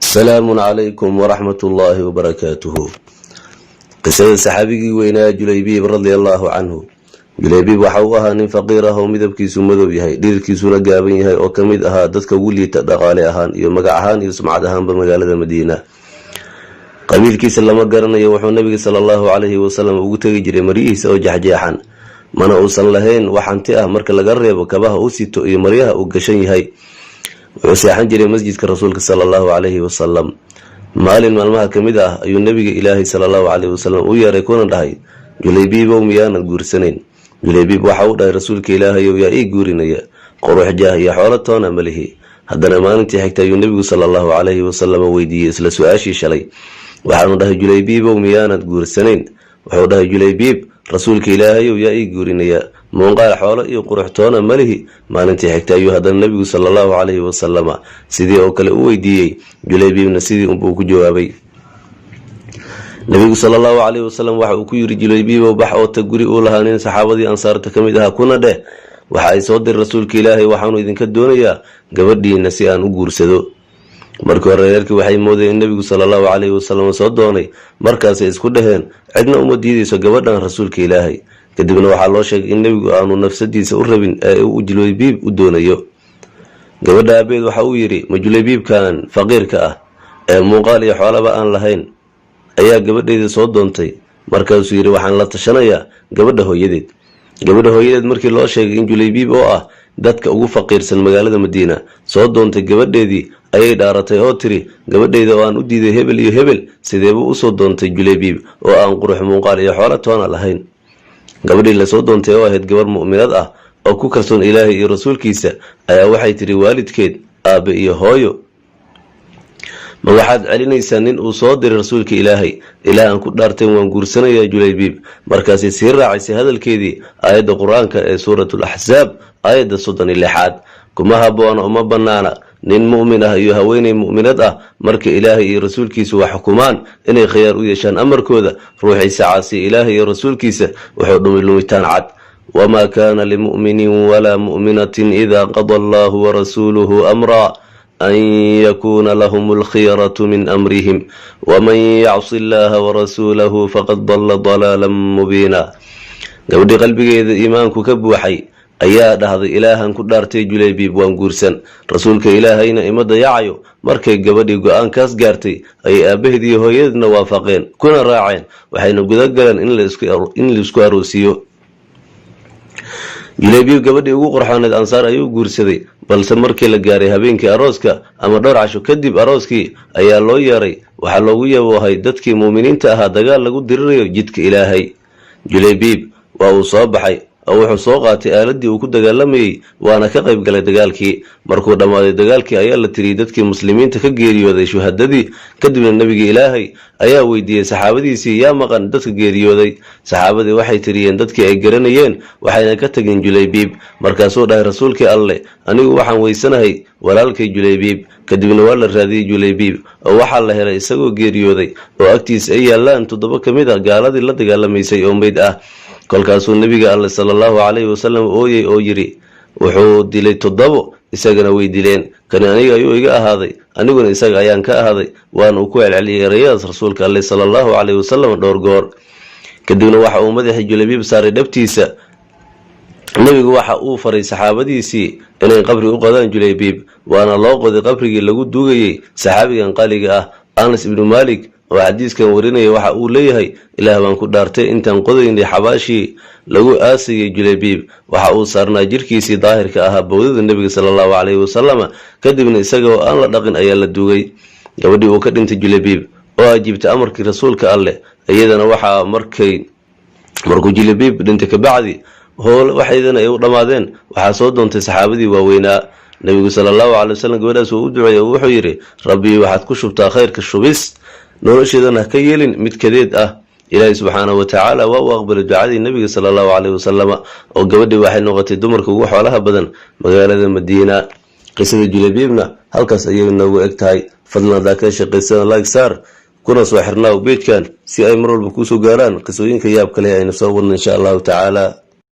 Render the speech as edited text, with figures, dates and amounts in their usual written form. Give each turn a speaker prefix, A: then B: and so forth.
A: السلام عليكم ورحمة الله وبركاته. قصة صحابي وينا جليبيب رضي الله عنه. جليبيب وحوها نين فقيره ومدبكيسو مدوب yahay dhirkiisuna gaaban yahay oo kamid ahaa dadka ugu liita dhaqaale ahaan iyo magac ahaan iyo sumcad ahaanba magaalada Madiina. qabiilkiisa lama garanayo wuxuu nabiga sallallahu alayhi wasallam ugu tagi jiray marihiisa oo jaxjeexan mana uusan lahayn waxanti ah marka laga reebo kabaha uu sito iyo maryaha uu gashan yahay. wuxuu seexan jiray masjidka rasuulka sallallahu alayhi wasallam. maalin maalmaha kamid ah ayuu nabiga ilaahay sallallahu alayhi wasallam u yeeray kuna dhahay Julaybiibow miyaanan guursanayn. Julaybiib waxa uu dhahay rasuulka ilaahay yaa ii guurinaya qurux jaah iyo xoolo toona malihi. haddana maalintii xigtay ayuu nabigu sallallahu alayhi wasallam weydiiyay isla su'aashii shalay. waxaanu dhahay Julaybiibow miyaanan guursanayn. wuxuu dhahay Julaybiib rasuulka ilaahay yaa ii guurinaya moonqaal xoolo iyo qurux toona malihi. maalintii xigtay ayuu haddana nabigu sallallahu alayhi wasallam sidii oo kale u weydiiyay Julaybiibna sidii uu ku jawaabay. nabigu sallallahu alayhi wasallam waxa uu ku yiri Julaybiibow bax oo ta guri uu lahaaneen saxaabadii ansaarta kamid ah kuna dheh waxa ay soo diray rasuulka ilaahay waxaanu idinka doonayaa gabadhiina si aan u guursado. markii hore reerkii waxay moodeen in nabigu sallallahu alayhi wasallam soo doonay markaas ay isku dhaheen cidna uma diidayso gabadhan rasuulka ilaahay. kadibna waxaa loo sheegay in nabigu aanu nafsadiisa u rabin ee uu Julaybiib u doonayo. gabadha abeed waxa uu yiri ma Julaybiibkan faqiirka ah ee muuqaal iyo xoolaba aan lahayn ayaa gabadheeda soo doontay. markaasuu yiri waxaan la tashanayaa gabadha hooyadeed. gabadha hooyadeed markii loo sheegay in Julaybiib oo ah dadka ugu faqiirsan magaalada Madiina soo doontay gabadheedii ayay dhaaratay oo tiri gabadheeda oo aan u diiday hebel iyo hebel sideebuu u soo doontay Julaybiib oo aan qurux muuqaal iyo xoolo toona lahayn. gabadhii la soo doontay oo ahayd gabar mu'minad ah oo ku kalsoon ilaahay iyo rasuulkiisa ayaa waxay tiri waalidkeed aabe iyo hooyo ma waxaad celinaysaa nin uu soo diray rasuulka ilaahay ilaa aan ku dhaarteen waan guursanayaa Julaybiib. markaasay sii raacisay hadalkeedii aayadda qur-aanka ee suuratul axsaab aayadda 36aad kuma habboona uma bannaana nin mu'min ah iyo haweeney mu'minad ah marka ilaahay iyo rasuulkiisu wax xukumaan inay khiyaar u yeeshaan amarkooda. ruuxiisa caasi ilaahay iyo rasuulkiisa wuxuu dhumay lumitaan cad. wamaa kaana limu'minin walaa mu'minatin idaa qada allahu warasuuluhu amraa أن يكون لهم الخيرة من أمرهم ومن يعص الله ورسوله فقد ضل ضلالا مبينا. gabadhi qalbigeeda iimaanku ka buuxay ayaa dhahday ilaahan ku dhaartay Julaybiib waan guursan rasuulka ilaahayna ima dayacayo. markay gabadhii go'aankaas gaartay ay aabaheedii hooyadeedna waafaqeen kuna raaceen waxayna gudagaleen in la isku aroosiyo. Julaybiib gabadhii ugu qurxooneed ansaar ayuu guursaday balse markii la gaaray habeenkii arooska ama dhowr casho kadib arooskii ayaa loo yeeray. waxaa loogu yaboohay dadkii muuminiinta ahaa dagaal lagu dirirayo jidka ilaahay. Julaybiib waa uu soo baxay oo wuxuu soo qaatay aaladii uu ku dagaalamayay waana ka qayb galay dagaalkii. markuu dhammaaday dagaalkii ayaa la tiriyay dadkii muslimiinta ka geeriyooday shuhadadii. kadibna nabiga ilaahay ayaa weydiiyey saxaabadiisii yaa maqan dadka geeriyooday. saxaabadii waxay tiriyeen dadkii ay garanayeen waxayna ka tageen Julaybiib. markaasuu dhahay rasuulkii alle anigu waxaan weysanahay walaalkay Julaybiib. kadibna waa la raadiyey Julaybiib oo waxaa la helay isagoo geeriyooday oo agtiisa ay yaalaan 7 kamid ah gaaladii la dagaalamaysay oo meyd ah. kolkaasuu nabiga alle sallallahu alayhi wasallam ooyay oo yiri wuxuu dilay 7 isagana way dileen. kani aniga ayuu iga ahaaday aniguna isaga ayaan ka ahaaday. waan uu ku celceliyay erayadaas rasuulka alle sallallahu alayhi wasallam dhowr goor. kadibna waxa uu madaxii Julaybiib saaray dhabtiisa. nabigu waxa uu faray saxaabadiisii inay qabri u qodaan Julaybiib waana loo qoday qabrigii lagu duugayay saxaabigan qaaliga ah Anas ibn Malik oo xadiiskan warinaya. waxa uu leeyahay ilaah baan ku dhaartay intaan qodaynay xabaashii lagu aasayay Julaybiib waxa uu saarnaa jirkiisii daahirka ahaa bowdada nabiga sallallahu alayhi wasallam. kadibna isaga oo aan la dhaqin ayaa la duugay. gabadhii uu ka dhintay Julaybiib oo ajiibtay amarkii rasuulka alle iyadana waxa markuu Julaybiib dhintay ka bacdi waxaydana ay u dhamaadeen waxaa soo doontay saxaabadii waaweynaa. nabigu sallallahu alayhi wasallam gabadhaas uu u duceeyay oo wuxuu yiri rabbi waxaad ku shubtaa khayrka shubis nolosheedana ka yeelin mid kadeed ah. ilaahay subxaanahu wa tacaala waa uu aqbalay ducadii nabiga sallallahu alayhi wasallam oo gabadhii waxay noqotay dumarka ugu xoolaha badan magaalada Madiina. qisada Julaybiibna halkaas ayay noogu eg tahay. fadlan hadaa ka shaqaysan like saar kuna soo xirnaa beejkan si ay mar walba ku soo gaaraan qisooyinka yaab kale aynu soo wadno insha Allah tacaala.